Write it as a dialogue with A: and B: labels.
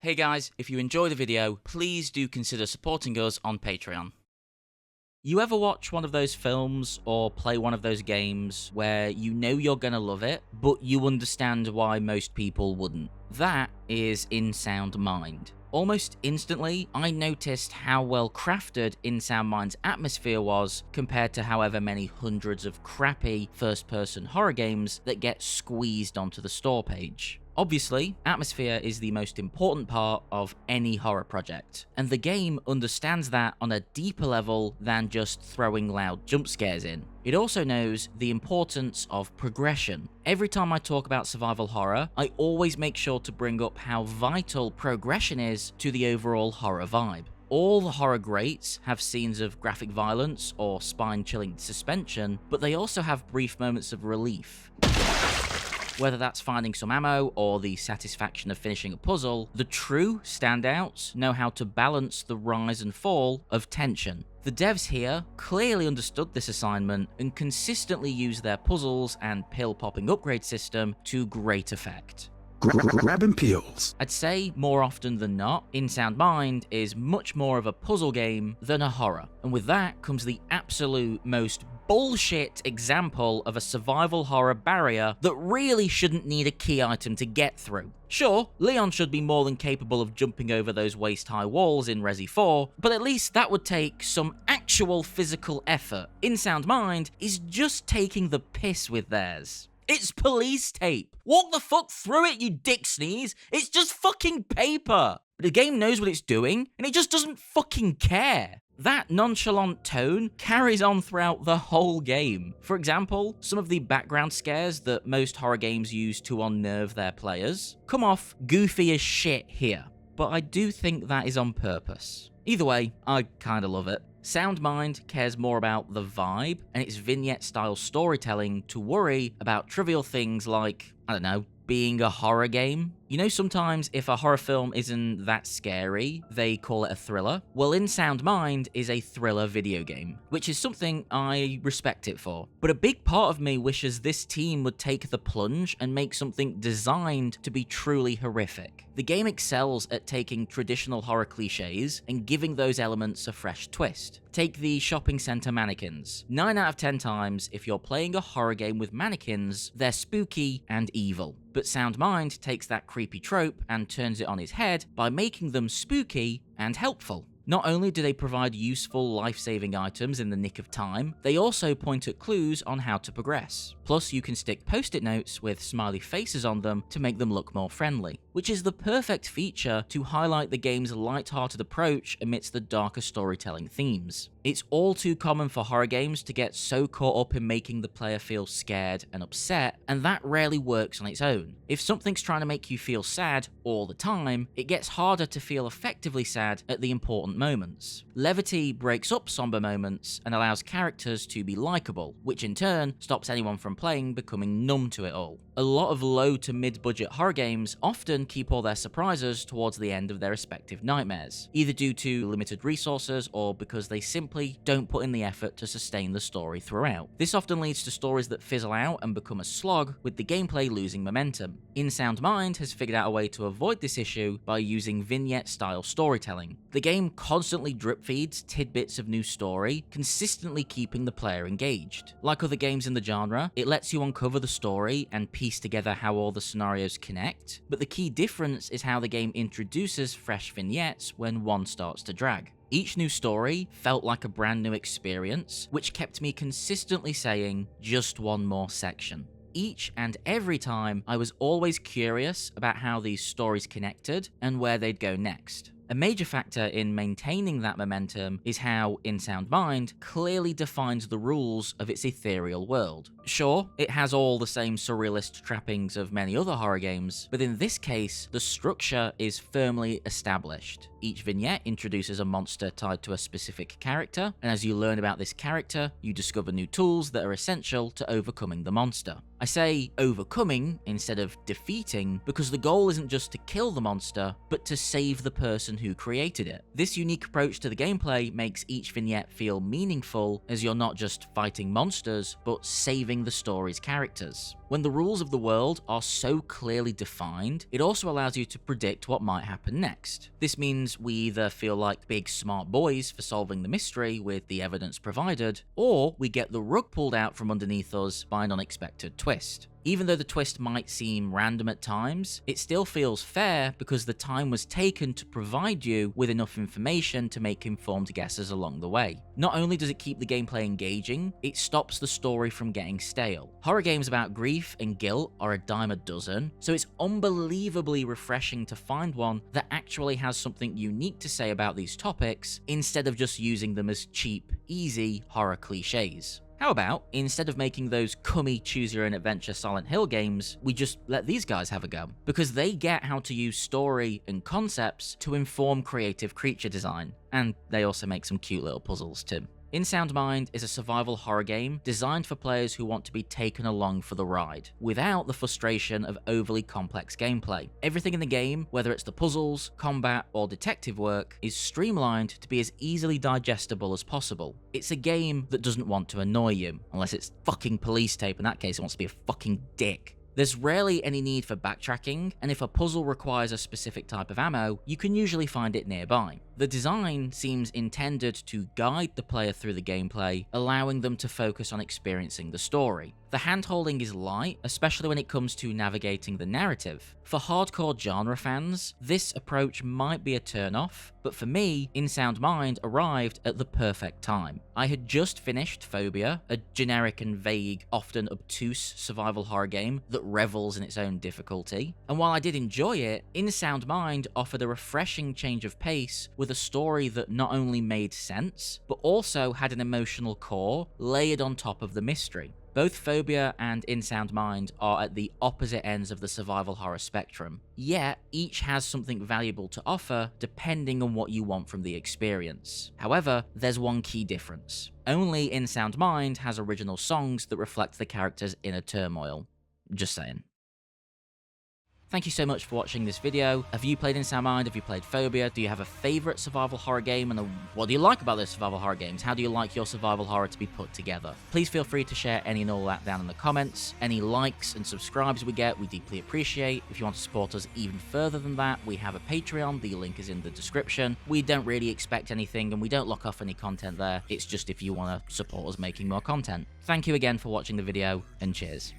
A: Hey guys, if you enjoy the video, please do consider supporting us on Patreon. You ever watch one of those films or play one of those games where you know you're gonna love it, but you understand why most people wouldn't? That is In Sound Mind. Almost instantly, I noticed how well crafted In Sound Mind's atmosphere was compared to however many hundreds of crappy first-person horror games that get squeezed onto the store page. Obviously, atmosphere is the most important part of any horror project, and the game understands that on a deeper level than just throwing loud jump scares in. It also knows the importance of progression. Every time I talk about survival horror, I always make sure to bring up how vital progression is to the overall horror vibe. All the horror greats have scenes of graphic violence or spine-chilling suspension, but they also have brief moments of relief. Whether that's finding some ammo or the satisfaction of finishing a puzzle, the true standouts know how to balance the rise and fall of tension. The devs here clearly understood this assignment and consistently used their puzzles and pill-popping upgrade system to great effect.
B: Grabbing pills.
A: I'd say more often than not, In Sound Mind is much more of a puzzle game than a horror, and with that comes the absolute most bullshit example of a survival horror barrier that really shouldn't need a key item to get through. Sure, Leon should be more than capable of jumping over those waist-high walls in Resi 4, but at least that would take some actual physical effort. In Sound Mind is just taking the piss with theirs. It's police tape. Walk the fuck through it, you dick sneeze. It's just fucking paper. But the game knows what it's doing, and it just doesn't fucking care. That nonchalant tone carries on throughout the whole game. For example, some of the background scares that most horror games use to unnerve their players come off goofy as shit here. But I do think that is on purpose. Either way, I kinda love it. Sound Mind cares more about the vibe and its vignette-style storytelling to worry about trivial things like, I don't know, being a horror game. You know, sometimes if a horror film isn't that scary, they call it a thriller. Well, In Sound Mind is a thriller video game, which is something I respect it for. But a big part of me wishes this team would take the plunge and make something designed to be truly horrific. The game excels at taking traditional horror cliches and giving those elements a fresh twist. Take the shopping center mannequins. 9 out of 10 times, if you're playing a horror game with mannequins, they're spooky and evil. But Sound Mind takes that creepy trope and turns it on its head by making them spooky and helpful. Not only do they provide useful life-saving items in the nick of time, they also point at clues on how to progress. Plus, you can stick post-it notes with smiley faces on them to make them look more friendly, which is the perfect feature to highlight the game's light-hearted approach amidst the darker storytelling themes. It's all too common for horror games to get so caught up in making the player feel scared and upset, and that rarely works on its own. If something's trying to make you feel sad all the time, it gets harder to feel effectively sad at the important moments. Levity breaks up somber moments and allows characters to be likable, which in turn stops anyone from playing becoming numb to it all. A lot of low to mid-budget horror games often keep all their surprises towards the end of their respective nightmares, either due to limited resources or because they simply don't put in the effort to sustain the story throughout. This often leads to stories that fizzle out and become a slog, with the gameplay losing momentum. In Sound Mind has figured out a way to avoid this issue by using vignette-style storytelling. The game constantly drip feeds tidbits of new story, consistently keeping the player engaged. Like other games in the genre, it lets you uncover the story and piece together how all the scenarios connect, but the key difference is how the game introduces fresh vignettes when one starts to drag. Each new story felt like a brand new experience, which kept me consistently saying, just one more section. Each and every time, I was always curious about how these stories connected and where they'd go next. A major factor in maintaining that momentum is how In Sound Mind clearly defines the rules of its ethereal world. Sure, it has all the same surrealist trappings of many other horror games, but in this case, the structure is firmly established. Each vignette introduces a monster tied to a specific character, and as you learn about this character, you discover new tools that are essential to overcoming the monster. I say overcoming instead of defeating because the goal isn't just to kill the monster, but to save the person who created it. This unique approach to the gameplay makes each vignette feel meaningful, as you're not just fighting monsters, but saving the story's characters. When the rules of the world are so clearly defined, it also allows you to predict what might happen next. This means we either feel like big smart boys for solving the mystery with the evidence provided, or we get the rug pulled out from underneath us by an unexpected twist. Even though the twist might seem random at times, it still feels fair because the time was taken to provide you with enough information to make informed guesses along the way. Not only does it keep the gameplay engaging, it stops the story from getting stale. Horror games about grief and guilt are a dime a dozen, so it's unbelievably refreshing to find one that actually has something unique to say about these topics instead of just using them as cheap, easy horror cliches. How about, instead of making those cummy choose-your-own-adventure Silent Hill games, we just let these guys have a go? Because they get how to use story and concepts to inform creative creature design, and they also make some cute little puzzles too. In Sound Mind is a survival horror game designed for players who want to be taken along for the ride, without the frustration of overly complex gameplay. Everything in the game, whether it's the puzzles, combat, or detective work, is streamlined to be as easily digestible as possible. It's a game that doesn't want to annoy you, unless it's fucking Police Tape. In that case, it wants to be a fucking dick. There's rarely any need for backtracking, and if a puzzle requires a specific type of ammo, you can usually find it nearby. The design seems intended to guide the player through the gameplay, allowing them to focus on experiencing the story. The handholding is light, especially when it comes to navigating the narrative. For hardcore genre fans, this approach might be a turn-off, but for me, In Sound Mind arrived at the perfect time. I had just finished Phobia, a generic and vague, often obtuse survival horror game that revels in its own difficulty, and while I did enjoy it, In Sound Mind offered a refreshing change of pace with a story that not only made sense, but also had an emotional core layered on top of the mystery. Both Phobia and In Sound Mind are at the opposite ends of the survival horror spectrum, yet each has something valuable to offer depending on what you want from the experience. However, there's one key difference. Only In Sound Mind has original songs that reflect the character's inner turmoil. Just saying. Thank you so much for watching this video. Have you played In Sound Mind? Have you played Phobia? Do you have a favorite survival horror game? And what do you like about those survival horror games? How do you like your survival horror to be put together? Please feel free to share any and all that down in the comments. Any likes and subscribes we get, we deeply appreciate. If you want to support us even further than that, we have a Patreon. The link is in the description. We don't really expect anything and we don't lock off any content there. It's just if you want to support us making more content. Thank you again for watching the video, and cheers.